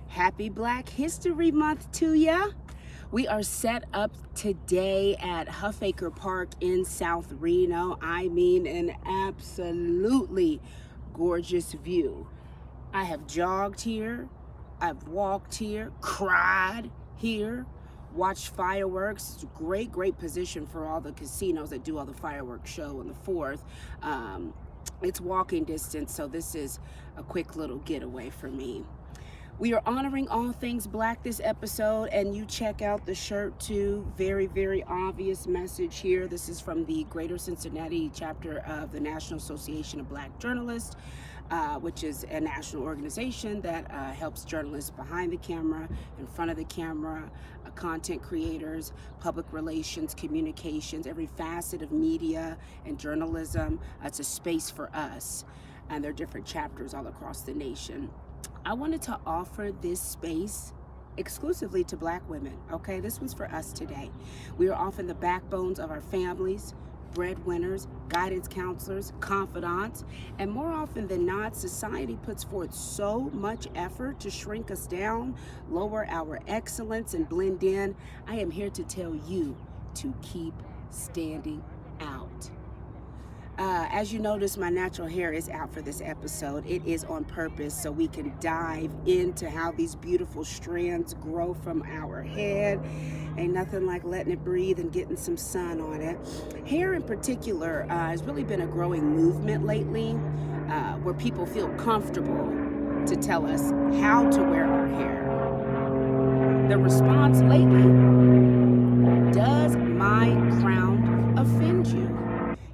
Happy Black History Month to ya. We are set up today at Huffaker Park in South Reno. I mean, an absolutely gorgeous view. I have jogged here, I've walked here, cried here, watched fireworks. It's a great position for all the casinos that do all the fireworks show on the 4th. It's walking distance, so this is a quick little getaway for me. We are honoring all things Black this episode, and you check out the shirt too. Very obvious message here. This is from the Greater Cincinnati chapter of the National Association of Black Journalists, which is a national organization that helps journalists behind the camera, in front of the camera, content creators, public relations, communications, every facet of media and journalism. It's a space for us, and there are different chapters all across the nation. I wanted to offer this space exclusively to Black women, okay? This one's for us today. We are often the backbones of our families, breadwinners, guidance counselors, confidants, and more often than not, society puts forth so much effort to shrink us down, lower our excellence, and blend in. I am here to tell you to keep standing out. As you notice, my natural hair is out for this episode. It is on purpose so we can dive into how these beautiful strands grow from our head. Ain't nothing like letting it breathe and getting some sun on it. Hair in particular has really been a growing movement lately, where people feel comfortable to tell us how to wear our hair. The response lately: does my crown offend you?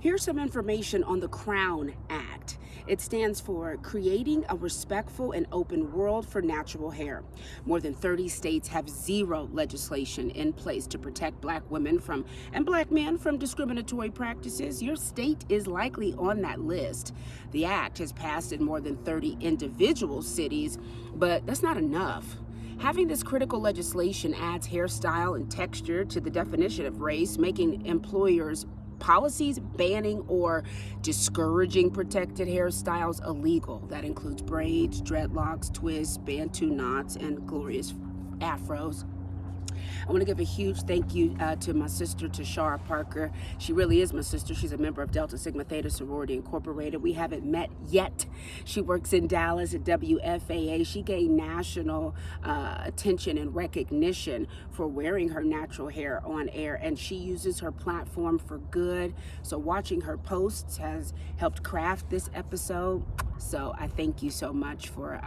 Here's some information on the Crown Act. It stands for Creating a Respectful and Open World for Natural Hair. More than 30 states have zero legislation in place to protect Black women and Black men from discriminatory practices. Your state is likely on that list. The act has passed in more than 30 individual cities, but that's not enough. Having this critical legislation adds hairstyle and texture to the definition of race, making employers' policies banning or discouraging protected hairstyles illegal. That includes braids, dreadlocks, twists, bantu knots, and glorious afros. I want to give a huge thank you to my sister, Tashara Parker. She really is my sister. She's a member of Delta Sigma Theta Sorority Incorporated. We haven't met yet. She works in Dallas at WFAA. She gained national attention and recognition for wearing her natural hair on air, and she uses her platform for good. So watching her posts has helped craft this episode. So I thank you so much for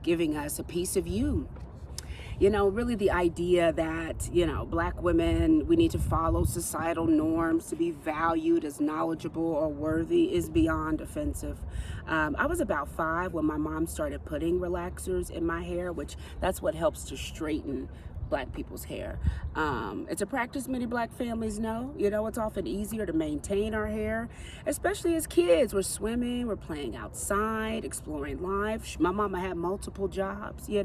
giving us a piece of you. You know, really the idea that, Black women, we need to follow societal norms to be valued as knowledgeable or worthy is beyond offensive. I was about 5 when my mom started putting relaxers in my hair, which that's what helps to straighten Black people's hair. It's a practice many Black families know. It's often easier to maintain our hair, especially as kids. We're swimming, we're playing outside, exploring life. My mama had multiple jobs, We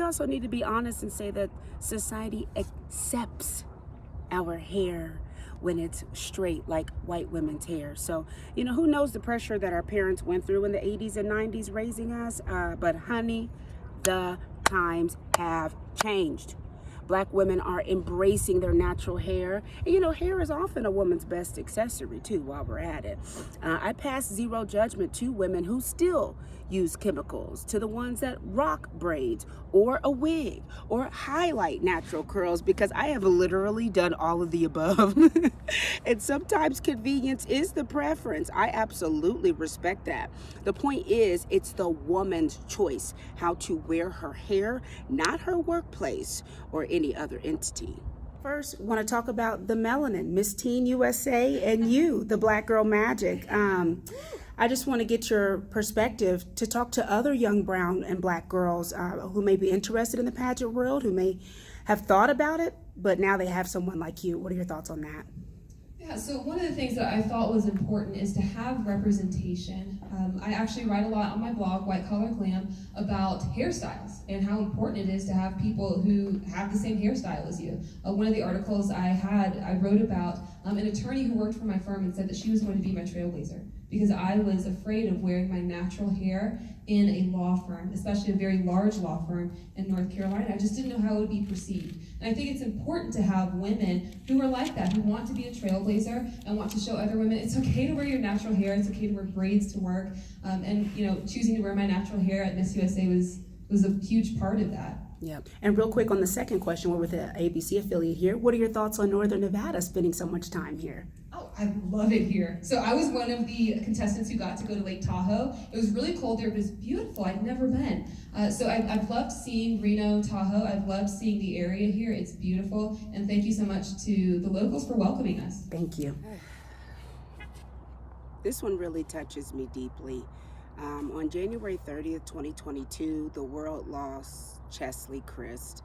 also need to be honest and say that society accepts our hair when it's straight, like white women's hair. So, who knows the pressure that our parents went through in the 80s and 90s raising us, but honey, the times have changed. Black women are embracing their natural hair. And hair is often a woman's best accessory too, while we're at it. I pass zero judgment to women who still use chemicals, to the ones that rock braids or a wig or highlight natural curls, because I have literally done all of the above. And sometimes convenience is the preference. I absolutely respect that. The point is, it's the woman's choice how to wear her hair, not her workplace or any other entity. First, want to talk about the melanin, Miss Teen USA, and you, the Black Girl Magic. I just want to get your perspective to talk to other young brown and Black girls who may be interested in the pageant world, who may have thought about it, but now they have someone like you. What are your thoughts on that? Yeah, so one of the things that I thought was important is to have representation. I actually write a lot on my blog, White Collar Glam, about hairstyles and how important it is to have people who have the same hairstyle as you. One of the articles I wrote about an attorney who worked for my firm and said that she was going to be my trailblazer, because I was afraid of wearing my natural hair in a law firm, especially a very large law firm in North Carolina. I just didn't know how it would be perceived. And I think it's important to have women who are like that, who want to be a trailblazer and want to show other women it's okay to wear your natural hair, it's okay to wear braids to work. And choosing to wear my natural hair at Miss USA was a huge part of that. Yeah. And real quick on the second question, we're with the ABC affiliate here. What are your thoughts on Northern Nevada spending so much time here? Oh, I love it here. So I was one of the contestants who got to go to Lake Tahoe. It was really cold there, but it's beautiful. I'd never been. So I've loved seeing Reno, Tahoe. I've loved seeing the area here. It's beautiful. And thank you so much to the locals for welcoming us. Thank you. This one really touches me deeply. On January 30th, 2022, the world lost Cheslie Kryst,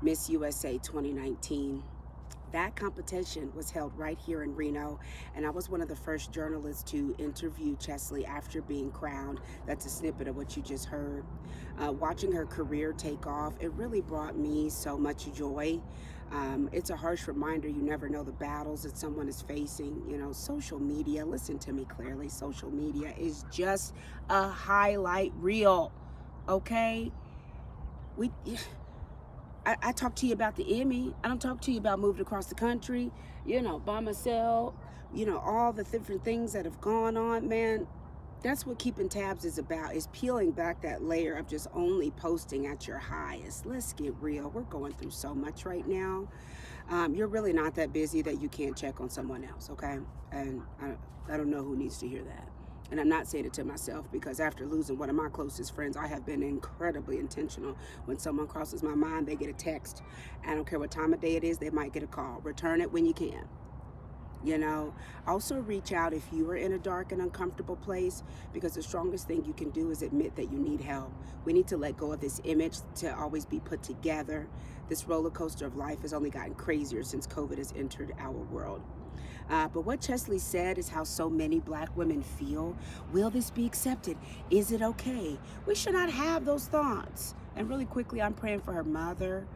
Miss USA 2019. That competition was held right here in Reno, and I was one of the first journalists to interview Cheslie after being crowned. That's a snippet of what you just heard. Watching her career take off, it really brought me so much joy. It's a harsh reminder you never know the battles that someone is facing. Social media, listen to me clearly, social media is just a highlight reel, okay? I talk to you about the Emmy. I don't talk to you about moving across the country, by myself, all the different things that have gone on, man. That's what keeping tabs is about, is peeling back that layer of just only posting at your highest. Let's get real. We're going through so much right now. You're really not that busy that you can't check on someone else, okay? And I don't know who needs to hear that. And I'm not saying it to myself, because after losing one of my closest friends, I have been incredibly intentional. When someone crosses my mind, they get a text. I don't care what time of day it is, they might get a call. Return it when you can. Also reach out if you are in a dark and uncomfortable place, because the strongest thing you can do is admit that you need help. We need to let go of this image to always be put together. This roller coaster of life has only gotten crazier since COVID has entered our world. But what Cheslie said is how so many Black women feel. Will this be accepted? Is it okay? We should not have those thoughts. And really quickly, I'm praying for her mother.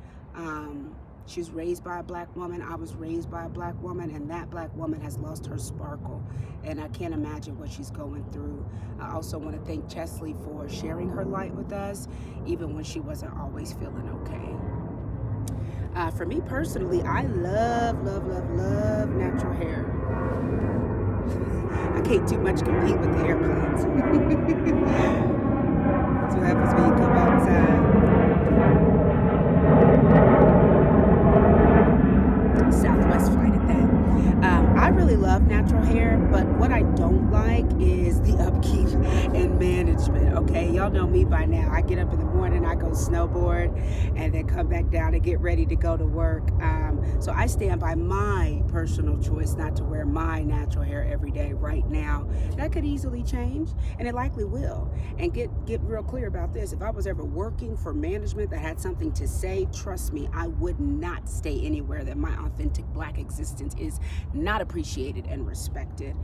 She was raised by a Black woman. I was raised by a Black woman, and that Black woman has lost her sparkle. And I can't imagine what she's going through. I also want to thank Cheslie for sharing her light with us, even when she wasn't always feeling okay. For me personally, I love natural hair. I can't too much compete with the airplanes. That's what happens when you come outside. Southwest flight at that. I really love natural hair, but what I don't like is the upkeep and management, okay? Y'all know me by now. I get up in the morning, I go snowboard, and then come back down and get ready to go to work. So I stand by my personal choice not to wear my natural hair every day right now. That could easily change, and it likely will. And get real clear about this. If I was ever working for management that had something to say, trust me, I would not stay anywhere that my authentic Black existence is not appreciated and respected.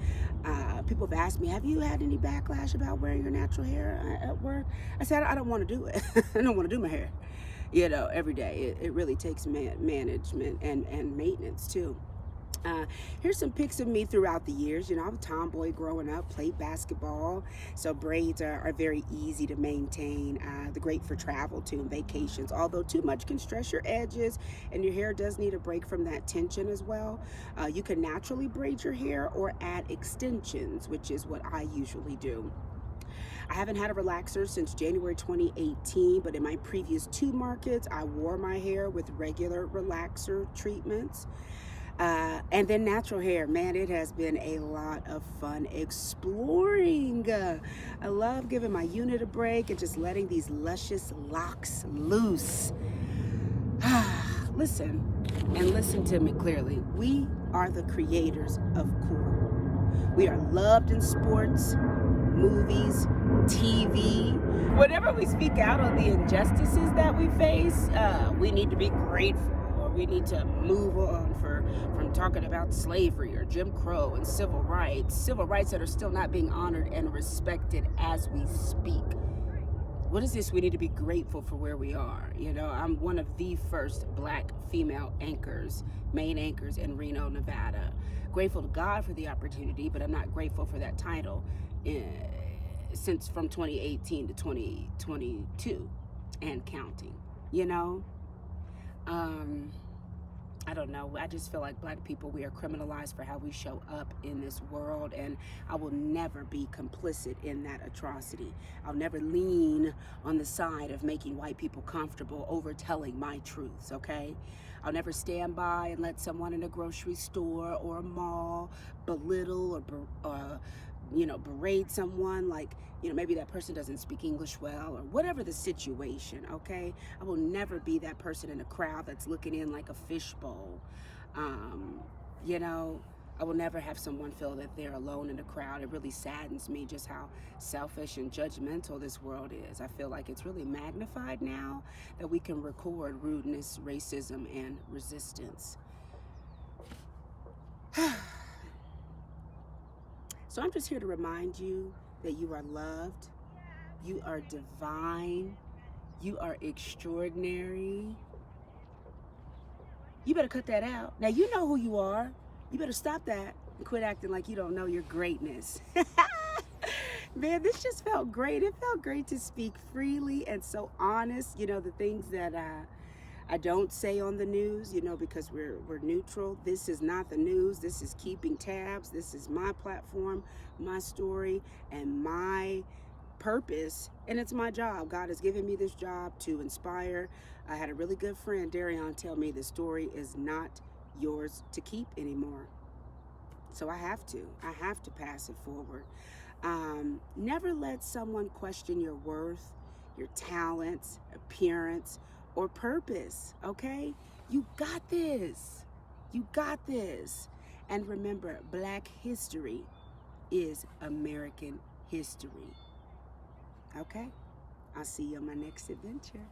People have asked me, have you had any backlash about wearing your natural hair at work? I said, I don't want to do it. I don't want to do my hair, every day. It really takes management and maintenance too. Here's some pics of me throughout the years. I'm a tomboy growing up, played basketball, so braids are very easy to maintain. They're great for travel too and vacations, although too much can stress your edges, and your hair does need a break from that tension as well. You can naturally braid your hair or add extensions, which is what I usually do. I haven't had a relaxer since January 2018, but in my previous 2 markets, I wore my hair with regular relaxer treatments. And then natural hair, man, it has been a lot of fun exploring. I love giving my unit a break and just letting these luscious locks loose. Listen to me clearly. We are the creators of cool. We are loved in sports, movies, TV. Whenever we speak out on the injustices that we face, we need to be grateful. We need to move on from talking about slavery or Jim Crow and civil rights that are still not being honored and respected as we speak. What is this? We need to be grateful for where we are. I'm one of the first Black female anchors, main anchors in Reno, Nevada. grateful to God for the opportunity, but I'm not grateful for that title since from 2018 to 2022 and counting, you know? I don't know. I just feel like Black people, we are criminalized for how we show up in this world, and I will never be complicit in that atrocity. I'll never lean on the side of making white people comfortable over telling my truths, okay? I'll never stand by and let someone in a grocery store or a mall belittle or berate someone like, maybe that person doesn't speak English well or whatever the situation, okay? I will never be that person in a crowd that's looking in like a fishbowl. I will never have someone feel that they're alone in the crowd. It really saddens me just how selfish and judgmental this world is. I feel like it's really magnified now that we can record rudeness, racism, and resistance. So I'm just here to remind you that you are loved, you are divine, you are extraordinary. You better cut that out. Now you know who you are. You better stop that and quit acting like you don't know your greatness. Man, this just felt great. It felt great to speak freely and so honest. The things that I don't say on the news, because we're neutral. This is not the news. This is keeping tabs. This is my platform, my story, and my purpose. And it's my job. God has given me this job to inspire. I had a really good friend, Darion, tell me the story is not yours to keep anymore. So I have to pass it forward. Never let someone question your worth, your talents, appearance, or purpose, okay? You got this. You got this. And remember, Black history is American history. Okay? I'll see you on my next adventure.